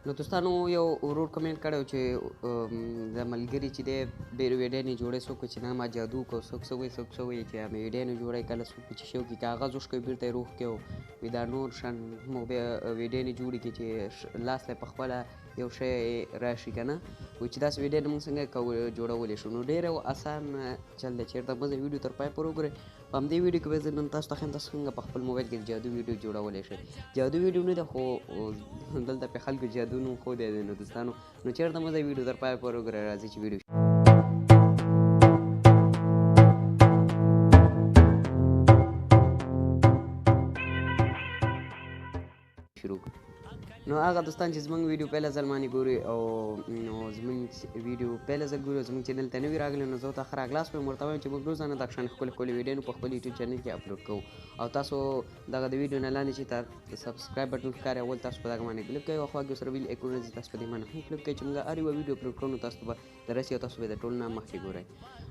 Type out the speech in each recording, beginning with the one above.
نو دوستانو یو ورور کمنټ کړی چې د ملګري چې دی ډېر ویډیو نه جوړی څوک چې نه ما جادو کو څوک څه وایي څوک څه وایي چې مې ویډیو نه جوړی کله څوک چې شی وکړي کاغذ وشکوي بېرته یې روغ کړي وي دا نور شان ویډیو نه جوړې کړي چې لاس ته یې پخپله یو شی راشي که نه وایي چې داسې ویډیو موږ څنګه جوړولی شو نو ډېر یو اسان چل دی چېرته مزه ویډیو تر پای پورې وګورئ په همدې ویډیو کې به زه نن تاسو ته ښیم تاسو څنګه په خپل موبایل کې جادو ویډیو جوړولی شئ جادو ویډیو نه ده خو دلته پې خلکو جادو نوم ښودی دی نو دوستانو نو چېرته مزه ویډیو تر پایه پورې وګورئ راځئ چې ویډیو شروع کړو نو هغه دوستان چې زموږ ویډیو پهله ځل باندې ګوري او نو زموږ ویډیو پهله ځل ګوري او زموږ چینل ته نوي راغلي نو زه ورته ښه راغلاست وایم ورته وایم چې موږ روزانه دا ښکلې ښکلې ویډیو په خپل یوټیوب چینل کې اپلوډ کوو او تاسو دغه د ویډیو نه لاندې چې سبسکرایب بټن ښکاري اول تاسو په دغه باندې کلیک کوئ او خوا کې سره بیل ایکون راځي تاسو په دې باندې هم کلیک کوئ چې موږ هر یوه ویډیو اپلوډ کړو نو تاسو به درسي او تاسو به د ټول نه مخکې ګورئ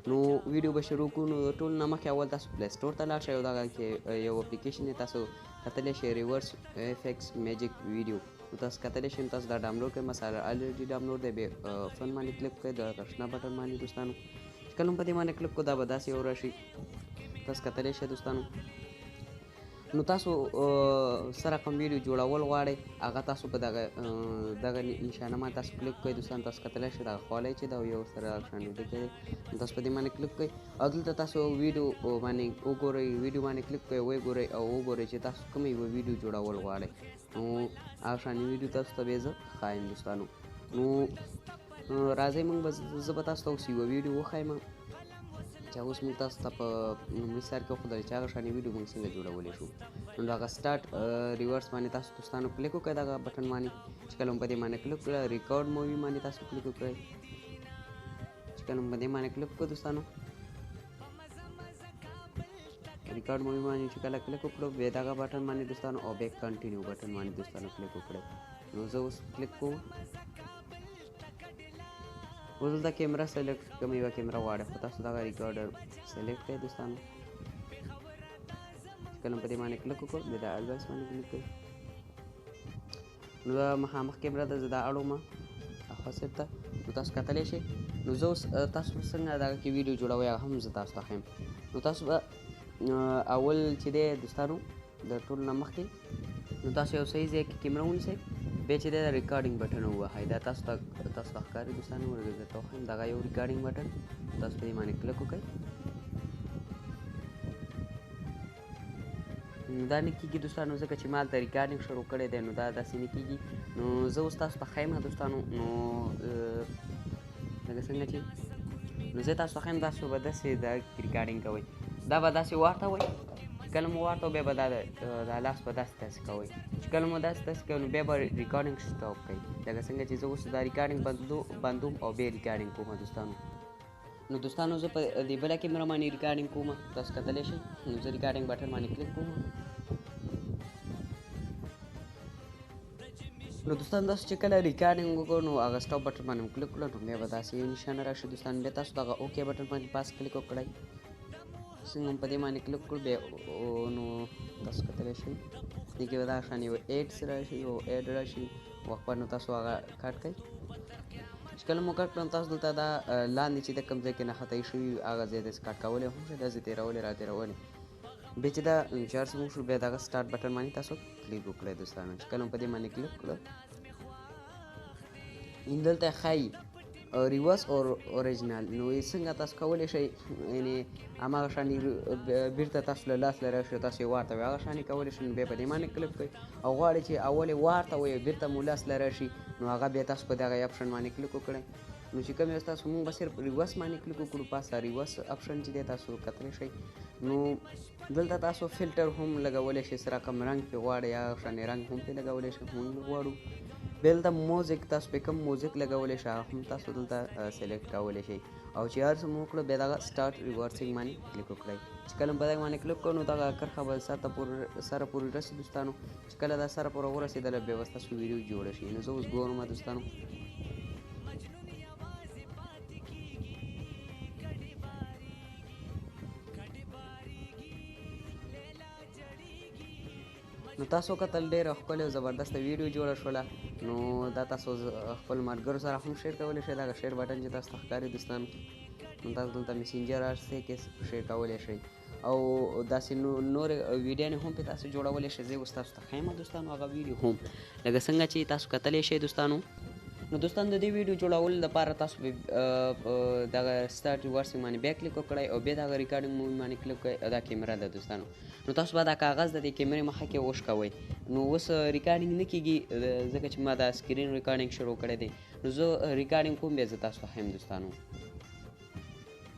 نو ویډیو به شروع کړو نو ټول نه مخکې اول تاسو پلی سټور ته لاړ شئ او دغه کې یو اپلیکیشن دی تاسو کتلی شئ ریورس افیکټس میجیک ویډیو نو تاسو کتلی شئ تاسو دا ډاونلوډ کړئ مساله الریډي ډاونلوډ دی بیا فن باندې کلیک کړئ د تشنا بټن باندې دوستانو چې کله هم په دې باندې کلیک کړو دا به داسې یو راشي تاسو کتلی شئ دوستانو نو تاسو سره کوم ویډیو جوړول غواړئ هغه تاسو په دغه نشانه باندې تاسو کلیک کوئ دوستان تاسو کتلی شئ دغه خوالی چې دا یو سره شان ویډیو کوي نو تاسو په دې باندې کلیک کوئ او دلته تاسو ویډیو باندې وګورئ ویډیو باندې کلیک کوئ ویې ګورئ او وګورئ چې تاسو کومه یوه ویډیو جوړول غواړئ نو هغه شانې ویډیو تاسو ته به زه ښایم دوستانو نو راځئ موږ به زه به تاسو ته اوس یوه ویډیو وښایم چې اوس موږ تاسو ته په لومړي سر کې وښودل چې هغه شانې ویډیو موږ څنګه جوړولی شو نو دغه سټارټ ریورس باندې تاسو دوستانو کلیک وکړئ دغه بټن باندې چې کله هم په دې باندې کلیک کړئ ریکارډ مووي باندې تاسو کلیک وکړئ چې کله هم په دې باندې کلیک وکړو دوستانو ریکارډ مووي باندې چې کله کلیک وکړو بیا دغه بټن باندې دوستانو او بیا کنټینیو بټن باندې دوستانو کلیک وکړئ نو زه اوس کلیک کوم اوس دلته کیمره سلیکټ کوم یوه کیمره غواړئ خو تاسو دغه ریکارډر سلیکټ کړئ دوستانو کله په دې باندې کلیک وکړو بیا د اډوایس باندې کلیک کړئ نو دا مخامخ کیمره ده زه دا اړوم اخوا سیټ ته نو تاسو کتلی شئ نو زه اوس تاسو څنګه دغه کې ویډیو جوړوئ هغه هم زه تاسو ته ښیم نو تاسو به اول چې دی دوستانو د ټول نه مخکې نو تاسو یو صحیح ځای کې کیمره ونیسئ بیا چې دی د ریکارډینګ بټن ووهئ دا تاسو ته ښکاري دوستانو ورته درته وښیم دغه یو ریکارډینګ بټن تاسو په دې باندې کلیک وکړئ نو دا نه کېږي دوستانو ځکه چې ما هلته ریکارډینګ شروع کړی دی نو دا داسې نه کېږي نو زه اوس تاسو ته ښیم دوستانو نو لکه څنګه چې نو زه تاسو ته ښیم تاسو به داسې د ریکارډینګ کوئ دا به داسې واټوئ کله مو واټو بیا به دا لاس به داسې کوئ چې کله مو داسې کوئ نو بیا به ریکارډینګ سټاپ کوئ لکه څنګه چې زه اوس دا ریکارډینګ بندوم او بیا ریکارډینګ کوم دوستانو نو دوستانو زه په دې بله کیمره باندې ریکارډینګ کوم تاسو کتلی شئ نو زه ریکارډینګ بټن باندې کلیک کوم نو دوستان تاسو چې کله ریکارډینګ وکړو نو هغه سټاپ بټن باندې کلیک کړو نو بیا به داسې یو نشانه راشي دوستان بیا تاسو دغه اوکې بټن باندې پاس کلیک وکړئ څنګه هم په دې باندې کلیک کړو بیا نو تاسو کتلی شئ دې کې به دغه شان یو ایډس راشي یو ایډ راشي وخت نو تاسو هغه کټ کړئ چې کله مو کټ کړم تاسو دلته دا لاندې چې د کوم ځای کې نښتی شوي هغه ځای داسې کټ کولی هم شئ داسې تېرولې را تېرولې بیا چې دا چارج مو شو بیا دغه سټارټ بټن باندې تاسو کلیک وکړئ دوستانو چې کله هم په دې باندې کلیک کړو دلته ښایي ریورس او اوریجنال نو یې څنګه تاسو کولی شئ یعنې هماغه شانې بیرته تاسو له لاس له راشي تاسو یې واړته وئ هغه شانې کولی شئ نو بیا په دې باندې کلیک کوئ او غواړئ چې اول یې واړته وئ بیرته مو لاس له راشي نو هغه بیا تاسو په دغه اپشن باندې کلیک وکړئ نو چې کوم یو تاسو مونږ به صرف ریورس باندې کلیک وکړو پاسه ریورس اپشن چې دی تاسو کتلی شئ نو دلته تاسو فلټر هم لګولی شئ سره کوم رنګ پرې غواړئ هغه شانې رنګ هم پرې لګولی شئ مونږ غواړو بیا دلته موزیک تاسو پرې کوم موزیک لګولی شئ هغه هم تاسو دلته سلیکټ کولی شئ او چې هر څه مو وکړو بیا دغه سټارټ ریورسینګ باندې کلیک وکړئ چې کله په دغه باندې کلیک کړو نو دغه کرښه به سره پورې رسي دوستانو چې کله دا سره پورې ورسېدله بیا به ستاسو ویډیو جوړه شي نو زه اوس ګورم دوستانو نو تاسو کتل ډېره ښکلې او زبردسته ویډیو جوړه شوله نو دا تاسو خپل ملګرو سره هم شیر کولی شئ دغه شیر بټن چې تاسو ته ښکاري دوستانو نو تاسو دلته میسنجر هر څه کې شیر کولی شئ او داسې نورې ویډیوانې هم پرې تاسو جوړولی شئ زه اوس تاسو ته ښیم دوستانو هغه ویډیو هم لکه څنګه چې تاسو کتلی شئ دوستانو نو دوستانو د دې ویډیو جوړولو لپاره تاسو دغه سټارټ ورسینګ باندې بیا کلیک وکړئ او بیا دغه ریکارډینګ مووي باندې کلیک وکړئ او دا کیمره ده دوستانو نو تاسو به دا کاغذ د دې کیمرې مخه کې وشکوئ نو اوس ریکارډینګ نه کېږي ځکه چې ما دا سکرین ریکارډینګ شروع کړی دی نو زه ریکارډینګ کوم بیا زه تاسو ته ښیم دوستانو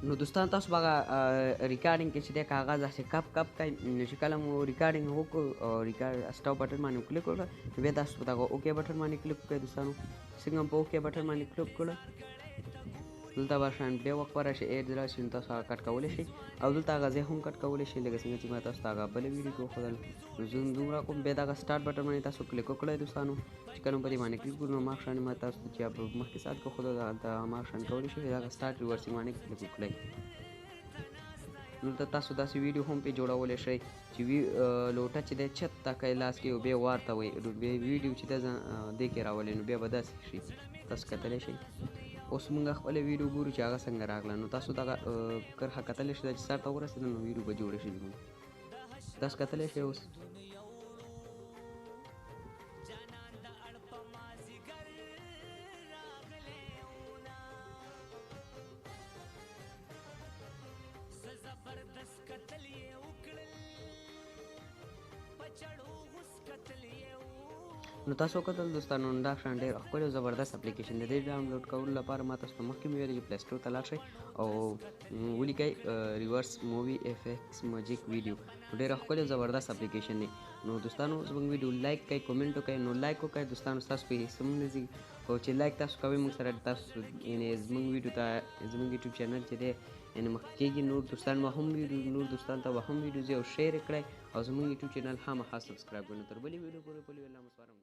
نو دوستان تاسو به ریکارډینګ کې چې دی کاغذ داسې کپ کپ کوئ نو چې کله مو ریکارډینګ وکړو سټاپ بټن باندې کلیک وکړه نو بیا تاسو په دغه اوکې بټن باندې کلیک وکړئ دوستانو څنګه په اوکې بټن باندې کلیک کړه دلته به شان بیا وخت به راشي ایډ راشي نو تاسو هغه کټ کولی شئ او دلته هغه ځای هم کټ کولی شئ لکه څنګه چې ما تاسو ته هغه بله ویډیو کې وښودل نو زه دومره کوم بیا دغه سټارټ بټن باندې تاسو کلیک وکړئ دوستانو چې کله په دې باندې کلیک وکړو نو هماغه شان ما تاسو ته چې مخکې ساعت کې وښودل هلته هماغه شان کولی شئ دغه سټارټ ریورسینګ باندې کلیک وکړئ دلته تاسو داسې ویډیو هم پرې جوړولی شئ چې لوټه چې دی چت ته کوئ لاس کې او بیا وارته وئ نو بیا ویډیو چې دی دې کې راولئ نو بیا به داسې شي تاسو کتلی شئ اوس موږ خپله ویډیو ګورو چې هغه څنګه راغله نو تاسو دغه کرښه کتلی شئ چې سر ته ورسېده نو ویډیو به جوړې شي زموږ تاسو کتلی شئ اوس نو تاسو کتل دوستانو دا شان ډېر ښکلی او زبردست اپلیکیشن دی د دې ډاونلوډ کولو لپاره ما تاسو ته مخکې مې ویلي چې پلی سټور ته لاړ شئ او ولیکئ ریورس مووي اف ایکس میجیک ویډیو نو ډېره ښکلې او زبردست اپلیکیشن دی نو دوستانو زموږ ویډیو لایک کړئ کومنټ وکړئ نو لایک وکړئ دوستانو ستاسو په هیڅ هم نه ځي او چې لایک تاسو کوئ موږ سره تاسو یعنې زموږ ویډیو ته زموږ یوټیوب چینل چې دی یعنې مخکې کېږي نور دوستان به هم نور دوستانو ته به هم ویډیو ځي او شیر یې کړئ او زموږ یوټیوب چینل خامخا سبسکرایب کړئ نو تر بلې ویډیو پورې پلي الله مسپارم